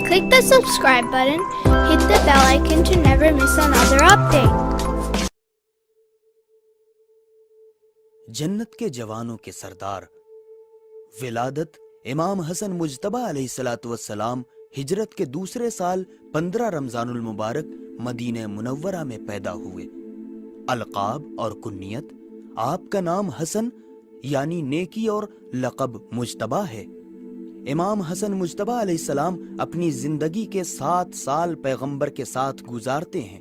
Click the subscribe button, hit the bell icon to never miss another update. जन्नत के जवानों के सरदार विलादत इमाम हसन मुज्तबा अलैहिस्सलातु वस्सलाम हिजरत के दूसरे साल 15 रमजानुल मुबारक मदीने मुनव्वरा में पैदा हुए। अलकाब और कुन्नियत, आपका नाम हसन यानी नेकी और लक़ब मुज्तबा है। इमाम हसन मुज्तबा अलैहिस्सलाम अपनी जिंदगी के 7 साल पैगंबर के साथ गुजारते हैं।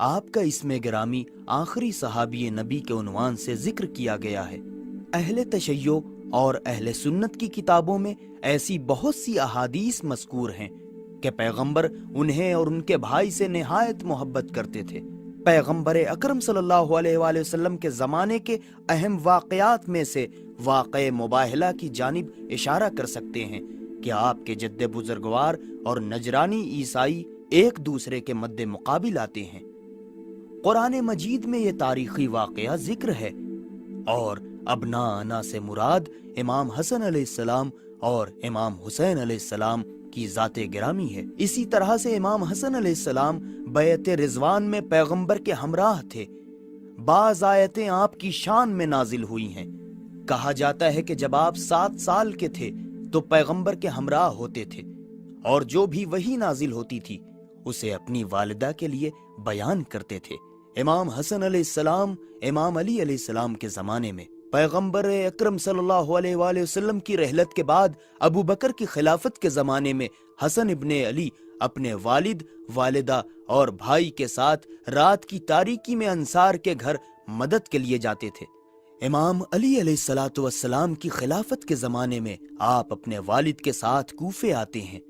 आपका इसमें गिरामी आखिरी सहाबी नबी के उन्वान से जिक्र किया गया है। अहले तशय्यो और अहले सुन्नत की किताबों में ऐसी बहुत सी अहादीस मज़कूर हैं कि पैगंबर उन्हें और उनके भाई से निहायत मोहब्बत करते थे। पैगंबर अकरम सल्लल्लाहु अलैहि वसल्लम के ज़माने के अहम वाक़यात में से वाक़े मुबाहला की जानिब इशारा कर सकते हैं कि आपके जद्दे बुजुर्गवार और नजरानी ईसाई एक दूसरे के मद्दे मुकाबिल आते हैं। कुरान मजीद में ये तारीखी वाक़या जिक्र है और अबना अना से मुराद इमाम हसन अलैहिस्सलाम और इमाम हुसैन अलैहिस्सलाम की ज़ाते गिरामी है। इसी तरह से इमाम हसन अलैहिस्सलाम बैत रिजवान में पैगंबर के हमराह थे। बाज़ आयतें आपकी शान में नाजिल हुई हैं। कहा जाता है कि जब आप 7 साल के थे तो पैगंबर के हमराह होते थे और जो भी वही नाजिल होती थी उसे अपनी वालिदा के लिए बयान करते थे। इमाम हसन अलैहिस्सलाम इमाम अली अलैहिस्सलाम के ज़माने में पैगंबर अकरम सल्लल्लाहु अलैहि वसल्लम की रहलत के बाद अबू बकर की खिलाफत के ज़माने में हसन इब्ने अली अपने वालिद, वालिदा और भाई के साथ रात की तारीकी में अंसार के घर मदद के लिए जाते थे। इमाम अली अलैहिस्सलातु वस्सलाम की खिलाफत के ज़माने में आप अपने वालिद के साथ कूफे आते हैं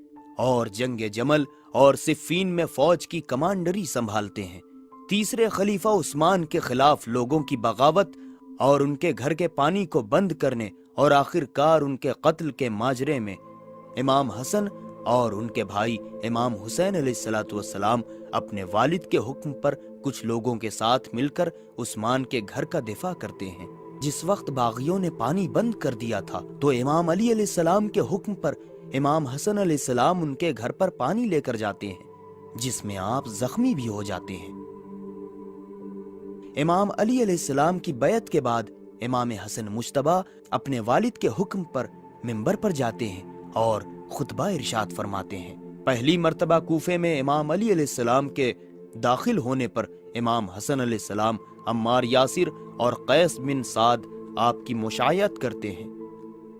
और जंग जमल और सिफ़ीन में फौज की कमांडरी संभालते हैं। तीसरे खलीफा उस्मान के खिलाफ लोगों की बगावत और उनके घर के पानी को बंद करने और आखिरकार उनके कत्ल के माजरे में इमाम हसन और उनके भाई इमाम हुसैन अलैहिस्सलातु वस्सलाम अपने वालिद के हुक्म पर कुछ लोगों के साथ मिलकर उस्मान के घर का दिफा करते हैं। जिस वक्त बागियों ने पानी बंद कर दिया था तो इमाम अली अलैहिस्सलाम के हुक्म पर इमाम हसन अलैहिस्सलाम उनके घर पर पानी लेकर जाते हैं, जिसमें आप जख्मी भी हो जाते हैं। इमाम अली अलैहिस्सलाम की बैत के बाद इमाम हसन मुज्तबा अपने वालिद के हुक्म पर मिंबर पर जाते हैं और खुतबा इरशाद फरमाते हैं। पहली मर्तबा कूफे में इमाम अली अलैहिस्सलाम के दाखिल होने पर इमाम हसन अलैहिस्सलाम अम्मार यासिर और कैस बिन साद आपकी मुशायत करते हैं।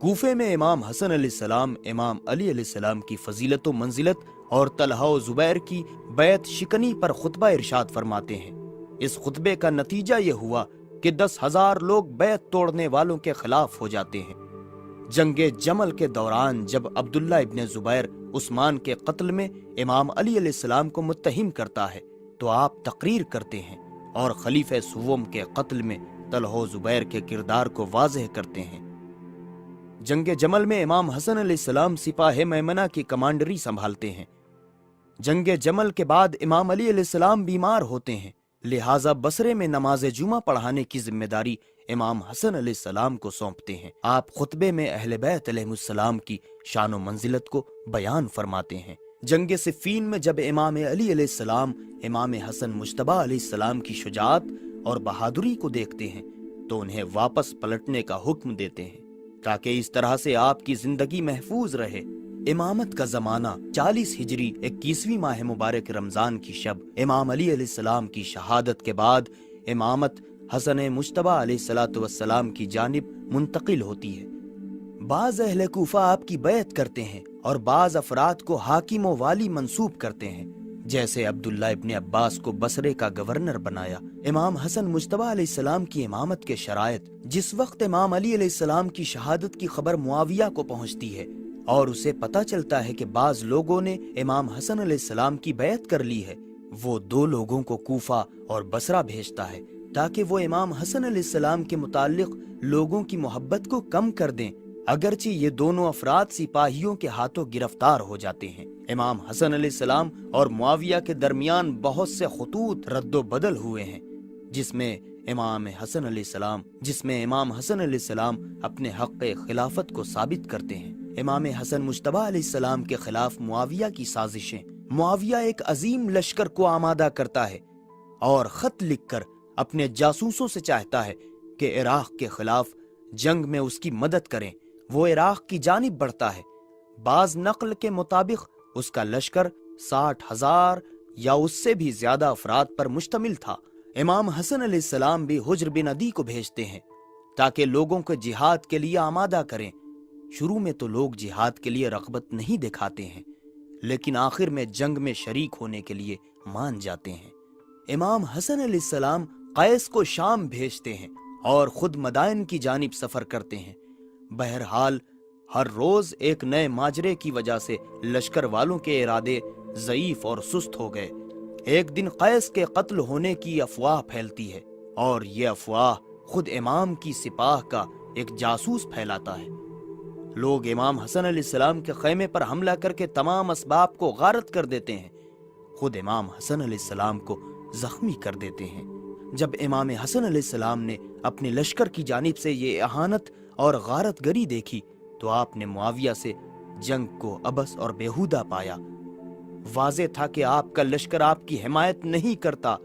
कूफे में इमाम हसन अलैहिस्सलाम इमाम अली अलैहिस्सलाम की फजीलत व मंजिलत और तलहा व जुबैर की बैत शिकनी पर खुतबा इरशाद फरमाते हैं। इस खुतबे का नतीजा ये हुआ कि 10,000 लोग बैत तोड़ने वालों के खिलाफ हो जाते हैं। जंगे जमल के दौरान जब अब्दुल्ला इब्ने जुबैर उस्मान के कत्ल में इमाम अली अलैहिस्सलाम को मुत्तहिम करता है तो आप तकरीर करते हैं और खलीफे सुवम के कत्ल में तलहा जुबैर के किरदार को वाज़ेह करते हैं। जंगे जमल में इमाम हसन अलैहिस्सलाम सिपाहे मैमना की कमांडरी संभालते हैं। जंगे जमल के बाद इमाम अली अलैहिस्सलाम बीमार होते हैं, लिहाजा बसरे में नमाज जुमा पढ़ाने की जिम्मेदारी इमाम हसन अलैहिस्सलाम को सौंपते हैं। आप खुतबे में अहले बैत अलैहिमुस्सलाम की शान व मंजिलत को बयान फरमाते हैं। जंग सिफ़ीन में जब इमाम अली अलैहिस्सलाम इमाम हसन मुज्तबा अलैहिस्सलाम की शुजाअत और बहादुरी को देखते हैं तो उन्हें वापस पलटने का हुक्म देते हैं ताकि इस तरह से आपकी जिंदगी महफूज रहे। इमामत का जमाना 40 हिजरी 21वीं माह मुबारक रमजान की शब इमाम अली अलैहिस्सलाम की शहादत के बाद इमामत हसन मुज्तबा अलैहिस्सलातु वस्सलाम की जानिब मुंतकिल होती है। बाज़ अहले कूफा आपकी बैत करते हैं और बाज़ अफराद को हाकिम व वाली मंसूब करते हैं, जैसे अब्दुल्ला इब्ने अब्बास को बसरे का गवर्नर बनाया। इमाम हसन मुज्तबा अलैहिस्सलाम की इमामत के शरायत। जिस वक्त इमाम अली अलैहिस्सलाम की शहादत की खबर मुआविया को पहुंचती है और उसे पता चलता है कि बाज़ लोगों ने इमाम हसन अलैहिस्सलाम की बैत कर ली है, वो 2 लोगों को कूफा और बसरा भेजता है ताकि वो इमाम हसन अलैहिस्सलाम के मुताल्लिक लोगों की मोहब्बत को कम कर दें। अगरचे ये दोनों अफराद सिपाहियों के हाथों गिरफ्तार हो जाते हैं। इमाम हसन अलैहिस्सलाम और मुआविया के दरमियान बहुत से खुतूत रद्दो बदल हुए हैं, जिसमें इमाम हसन अलैहिस्सलाम अपने हक़ खिलाफत को साबित करते हैं। امام حسن مجتبی علیہ السلام کے خلاف معاویہ کی سازشیں۔ معاویہ ایک عظیم لشکر کو آمادہ کرتا ہے اور خط لکھ کر اپنے جاسوسوں سے چاہتا ہے کہ عراق کے خلاف جنگ میں اس کی مدد کریں۔ وہ عراق کی جانب بڑھتا ہے۔ بعض نقل کے مطابق اس کا لشکر 60,000 یا اس سے بھی زیادہ افراد پر مشتمل تھا۔ امام حسن علیہ السلام بھی حجر بن عدی کو بھیجتے ہیں تاکہ لوگوں کو جہاد کے لیے آمادہ کریں۔ شروع میں تو لوگ جہاد کے لیے رغبت نہیں دکھاتے ہیں، لیکن آخر میں جنگ میں شریک ہونے کے لیے مان جاتے ہیں۔ امام حسن علیہ السلام قیس کو شام بھیجتے ہیں اور خود مدائن کی جانب سفر کرتے ہیں۔ بہرحال ہر روز ایک نئے ماجرے کی وجہ سے لشکر والوں کے ارادے ضعیف اور سست ہو گئے۔ ایک دن قیس کے قتل ہونے کی افواہ پھیلتی ہے اور یہ افواہ خود امام کی سپاہ کا ایک جاسوس پھیلاتا ہے۔ لوگ امام حسن علیہ السلام کے خیمے پر حملہ کر کے تمام اسباب کو غارت کر دیتے ہیں۔ خود امام حسن علیہ السلام کو زخمی کر دیتے ہیں۔ جب امام حسن علیہ السلام نے اپنے لشکر کی جانب سے یہ اہانت اور غارت گری دیکھی تو آپ نے معاویہ سے جنگ کو عبث اور بیہودہ پایا۔ واضح تھا کہ آپ کا لشکر آپ کی حمایت نہیں کرتا۔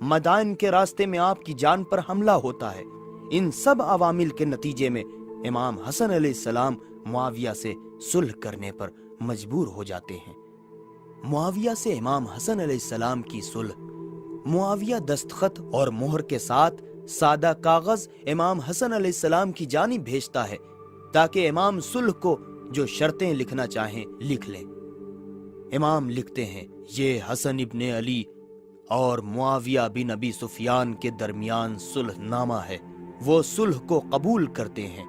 مدائن کے راستے میں آپ کی جان پر حملہ ہوتا ہے۔ ان سب عوامل کے نتیجے میں امام حسن علیہ السلام معاویہ سے صلح کرنے پر مجبور ہو جاتے ہیں۔ معاویہ سے امام حسن علیہ السلام کی صلح۔ معاویہ دستخط اور مہر کے ساتھ سادہ کاغذ امام حسن علیہ السلام کی جانب بھیجتا ہے تاکہ امام صلح کو جو شرطیں لکھنا چاہیں لکھ لیں۔ امام لکھتے ہیں، یہ حسن ابن علی اور معاویہ بن ابی سفیان کے درمیان صلح نامہ ہے۔ وہ صلح کو قبول کرتے ہیں۔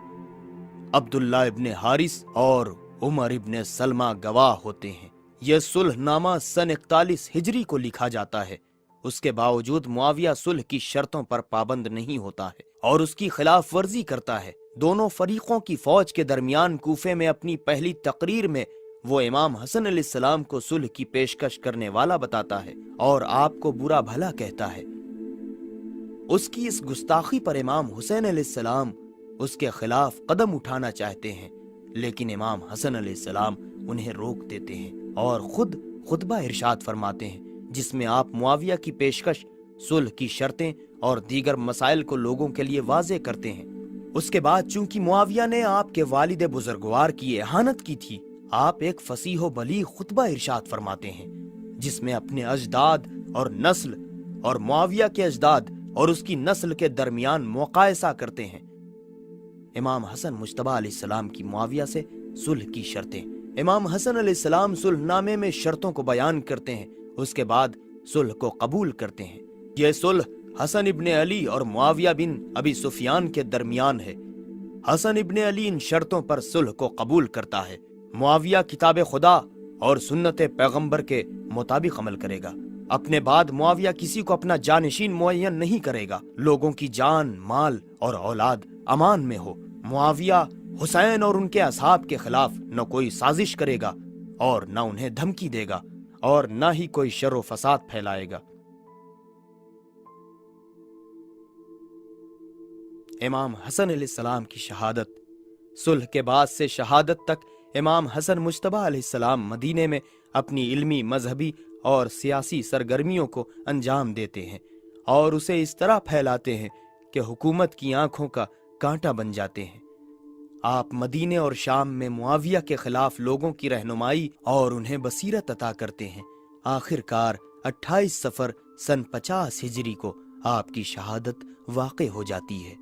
عبداللہ ابن حارث اور عمر ابن سلمہ گواہ ہوتے ہیں۔ یہ صلح نامہ سن 41 ہجری کو لکھا جاتا ہے۔ اس کے باوجود معاویہ صلح کی شرطوں پر پابند نہیں ہوتا ہے اور اس کی خلاف ورزی کرتا ہے۔ دونوں فریقوں کی فوج کے درمیان کوفے میں اپنی پہلی تقریر میں وہ امام حسن علیہ السلام کو صلح کی پیشکش کرنے والا بتاتا ہے اور آپ کو برا بھلا کہتا ہے۔ اس کی اس گستاخی پر امام حسین علیہ السلام اس کے خلاف قدم اٹھانا چاہتے ہیں، لیکن امام حسن علیہ السلام انہیں روک دیتے ہیں اور خود خطبہ ارشاد فرماتے ہیں جس میں آپ معاویہ کی پیشکش، صلح کی شرطیں اور دیگر مسائل کو لوگوں کے لیے واضح کرتے ہیں۔ اس کے بعد چونکہ معاویہ نے آپ کے والد بزرگوار کی اہانت کی تھی، آپ ایک فصیح و بلیغ خطبہ ارشاد فرماتے ہیں جس میں اپنے اجداد اور نسل اور معاویہ کے اجداد اور اس کی نسل کے درمیان مقایسہ کرتے ہیں۔ امام حسن مجتبی علیہ السلام کی معاویہ سے صلح کی شرطیں۔ امام حسن علیہ السلام صلح نامے میں شرطوں کو بیان کرتے ہیں، اس کے بعد صلح کو قبول کرتے ہیں۔ یہ صلح حسن ابن علی اور معاویہ بن ابی سفیان کے درمیان ہے۔ حسن ابن علی ان شرطوں پر صلح کو قبول کرتا ہے۔ معاویہ کتاب خدا اور سنت پیغمبر کے مطابق عمل کرے گا۔ اپنے بعد معاویہ کسی کو اپنا جانشین معین نہیں کرے گا۔ لوگوں کی جان، مال اور اولاد امان میں ہو۔ معاویہ حسین اور ان کے اصحاب کے خلاف نہ کوئی سازش کرے گا اور نہ انہیں دھمکی دے گا اور نہ ہی کوئی شر و فساد پھیلائے گا۔ امام حسن علیہ السلام کی شہادت۔ صلح کے بعد سے شہادت تک امام حسن مجتبی علیہ السلام مدینے میں اپنی علمی، مذہبی اور سیاسی سرگرمیوں کو انجام دیتے ہیں اور اسے اس طرح پھیلاتے ہیں کہ حکومت کی آنکھوں کا کانٹا بن جاتے ہیں۔ آپ مدینے اور شام میں معاویہ کے خلاف لوگوں کی رہنمائی اور انہیں بصیرت عطا کرتے ہیں۔ آخر کار 28 صفر سن 50 ہجری کو آپ کی شہادت واقع ہو جاتی ہے۔